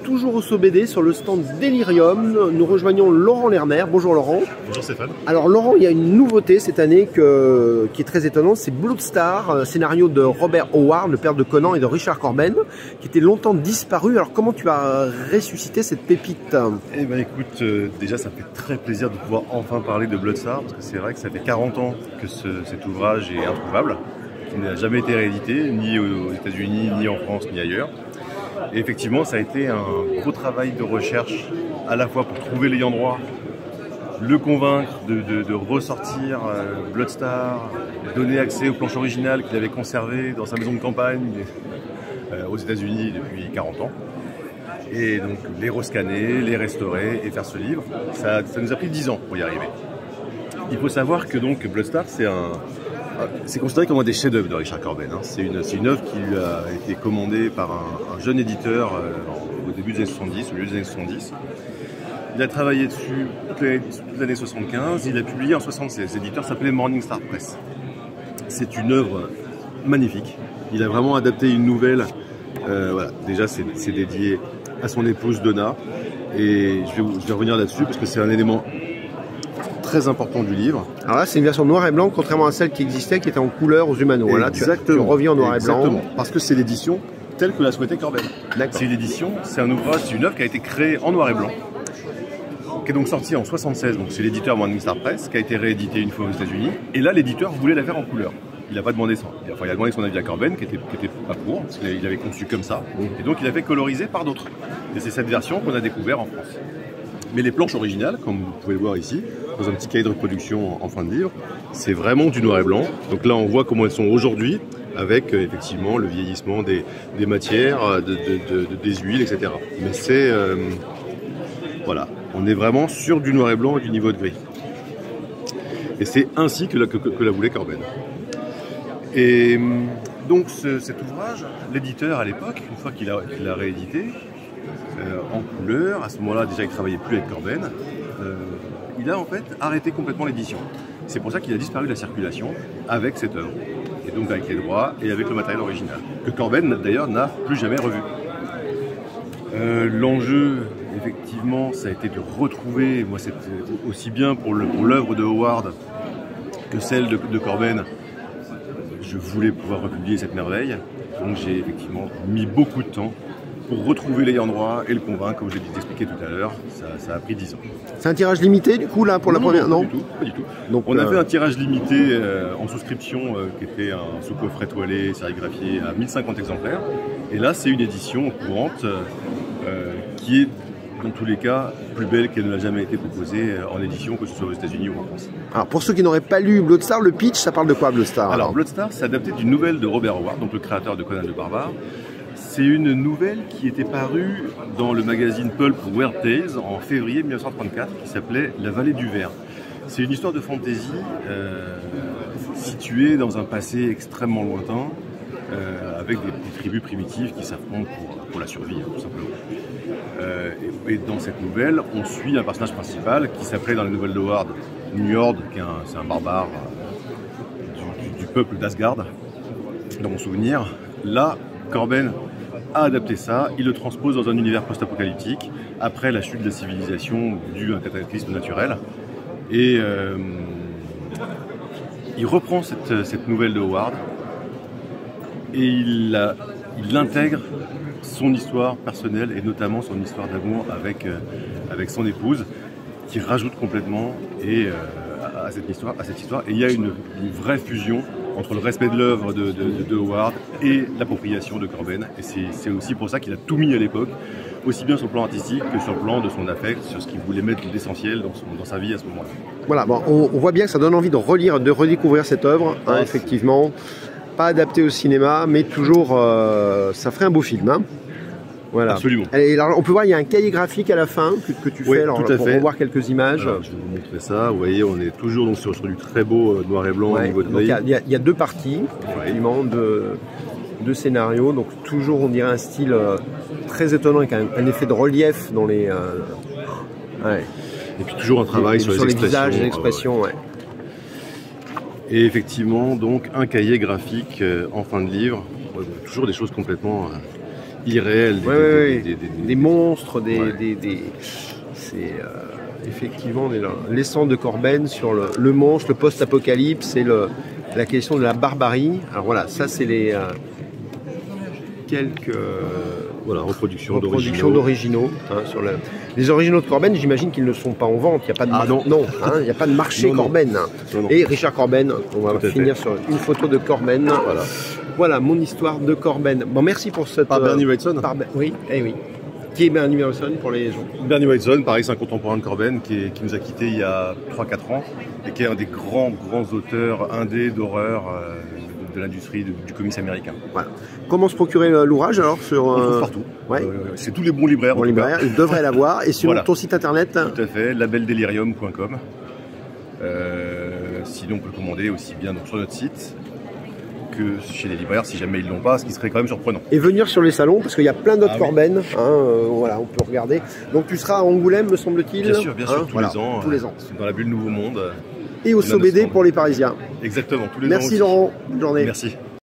Toujours au SoBD sur le stand Delirium, nous rejoignons Laurent Lerner. Bonjour Laurent. Bonjour Stéphane. Alors Laurent, il y a une nouveauté cette année qui est très étonnante, c'est Bloodstar, scénario de Robert Howard, le père de Conan, et de Richard Corben, qui était longtemps disparu. Alors comment tu as ressuscité cette pépite? Eh ben écoute, déjà ça me fait très plaisir de pouvoir enfin parler de Bloodstar, parce que c'est vrai que ça fait 40 ans que cet ouvrage est introuvable, qui n'a jamais été réédité, ni aux États-Unis, ni en France, ni ailleurs. Et effectivement, ça a été un gros travail de recherche, à la fois pour trouver l'ayant droit, le convaincre de ressortir Bloodstar, donner accès aux planches originales qu'il avait conservées dans sa maison de campagne aux États-Unis depuis 40 ans. Et donc les rescanner, les restaurer et faire ce livre. Ça nous a pris 10 ans pour y arriver. Il faut savoir que donc Bloodstar, c'est considéré comme un des chefs-d'œuvre de Richard Corben. C'est une œuvre qui lui a été commandée par un jeune éditeur au début des années 70, au milieu des années 70. Il a travaillé dessus toute l'année 75, il a publié en 76. L'éditeur s'appelait Morning Star Press. C'est une œuvre magnifique. Il a vraiment adapté une nouvelle. Voilà. Déjà, c'est dédié à son épouse Donna. Et je vais revenir là-dessus parce que c'est un élément très important du livre. Alors là, c'est une version noir et blanc, contrairement à celle qui existait, qui était en couleur aux Humano. Là, tu reviens en noir et blanc. Exactement, parce que c'est l'édition telle que l'a souhaité Corben. C'est l'édition, c'est un ouvrage, c'est une œuvre qui a été créée en noir et blanc, qui est donc sortie en 76, donc c'est l'éditeur Morning Star Press, qui a été réédité une fois aux États-Unis. Et là, l'éditeur voulait la faire en couleur. Il n'a pas demandé ça. Enfin, il a demandé son avis à Corben, qui était pas pour, parce qu'il avait conçu comme ça. Et donc, il a fait coloriser par d'autres. Et c'est cette version qu'on a découvert en France. Mais les planches originales, comme vous pouvez le voir ici, dans un petit cahier de reproduction en fin de livre, c'est vraiment du noir et blanc. Donc là, on voit comment elles sont aujourd'hui, avec effectivement le vieillissement des matières, des huiles, etc. Mais c'est... voilà, on est vraiment sur du noir et blanc et du niveau de gris. Et c'est ainsi que la voulait Corben. Et donc cet ouvrage, l'éditeur à l'époque, une fois qu'il a réédité, en couleur, à ce moment-là déjà il ne travaillait plus avec Corben, il a en fait arrêté complètement l'édition. C'est pour ça qu'il a disparu de la circulation avec cette œuvre, et donc avec les droits et avec le matériel original, que Corben d'ailleurs n'a plus jamais revu. L'enjeu, effectivement, ça a été de retrouver, moi c'était aussi bien pour l'œuvre de Howard que celle de Corben, je voulais pouvoir republier cette merveille, donc j'ai effectivement mis beaucoup de temps pour retrouver l'ayant droit et le convaincre, comme je l'ai expliqué tout à l'heure. Ça a pris 10 ans. C'est un tirage limité du coup là pour la première? Non, pas du tout. Donc, on a fait un tirage limité en souscription qui était un sous-coffret toilé, sérigraphié à 1050 exemplaires. Et là c'est une édition courante qui est dans tous les cas plus belle qu'elle ne l'a jamais été proposée en édition, que ce soit aux États-Unis ou en France. Alors pour ceux qui n'auraient pas lu Bloodstar, le pitch, ça parle de quoi Bloodstar? Alors Bloodstar, c'est adapté d'une nouvelle de Robert Howard, donc le créateur de Conan le Barbare. C'est une nouvelle qui était parue dans le magazine Pulp Weird Tales en février 1934, qui s'appelait La Vallée du Ver. C'est une histoire de fantasy située dans un passé extrêmement lointain, avec des tribus primitives qui s'affrontent pour la survie, tout simplement. Et dans cette nouvelle, on suit un personnage principal qui s'appelait dans les nouvelles d'Howard Njord, c'est un barbare du peuple d'Asgard, dans mon souvenir. Là, Corben a adapté ça, il le transpose dans un univers post-apocalyptique, après la chute de la civilisation due à un cataclysme naturel. Et il reprend cette nouvelle de Howard et il intègre son histoire personnelle et notamment son histoire d'amour avec son épouse, qui rajoute complètement à cette histoire. Et il y a une vraie fusion entre le respect de l'œuvre de Howard et l'appropriation de Corben. Et c'est aussi pour ça qu'il a tout mis à l'époque, aussi bien sur le plan artistique que sur le plan de son affect, sur ce qu'il voulait mettre d'essentiel dans sa vie à ce moment-là. Voilà, bon, on voit bien que ça donne envie de relire, de redécouvrir cette œuvre, hein, effectivement. Pas adapté au cinéma, mais toujours, ça ferait un beau film. Hein. Voilà. Absolument. Et alors, on peut voir, il y a un cahier graphique à la fin que tu fais alors, tout à pour fait. revoir quelques images. Alors, je vais vous montrer ça. Vous voyez, on est toujours donc, sur du très beau noir et blanc au niveau de donc, il y a deux parties, effectivement, de scénarios. Donc toujours, on dirait, un style très étonnant avec un effet de relief dans les... Et puis toujours un travail sur les visages, les expressions. Et effectivement, donc un cahier graphique en fin de livre. Toujours des choses complètement irréels. Des monstres, Ouais. c'est effectivement l'essence de Corben sur le monstre, le post-apocalypse et la question de la barbarie. Alors voilà, ça c'est les quelques Voilà, reproduction d'originaux. Hein, les originaux de Corben, j'imagine qu'ils ne sont pas en vente. Il n'y a pas de non, hein, il n'y a pas de marché Non, non. Corben. Non, non. Et Richard Corben, on va Tout à finir sur une photo de Corben. Voilà mon histoire de Corben. Bon, merci pour cette. Par Bernie Wrightson. Oui, oui. Qui est Bernie Wrightson pour les gens? Bernie Wrightson, pareil, c'est un contemporain de Corben qui nous a quittés il y a 3-4 ans et qui est un des grands auteurs indés d'horreur de l'industrie du comics américain. Voilà. Comment se procurer l'ouvrage alors sur On le trouve partout. Ouais. C'est tous les bons libraires. Bon libraire, ils devraient l'avoir. Et sinon, Voilà. ton site internet? Tout à fait, labeldelirium.com. Sinon, on peut commander aussi bien donc, sur notre site que chez les libraires si jamais ils l'ont pas, ce qui serait quand même surprenant. Et venir sur les salons parce qu'il y a plein d'autres oui. Corben. Voilà, on peut regarder. Donc tu seras à Angoulême, me semble-t-il. Bien sûr, tous voilà, les ans. Tous les ans. Dans la bulle Nouveau Monde. Et au on a nos SOBD stands. pour les Parisiens. Exactement, tous les ans. Merci aussi. Laurent, bonne journée. Merci.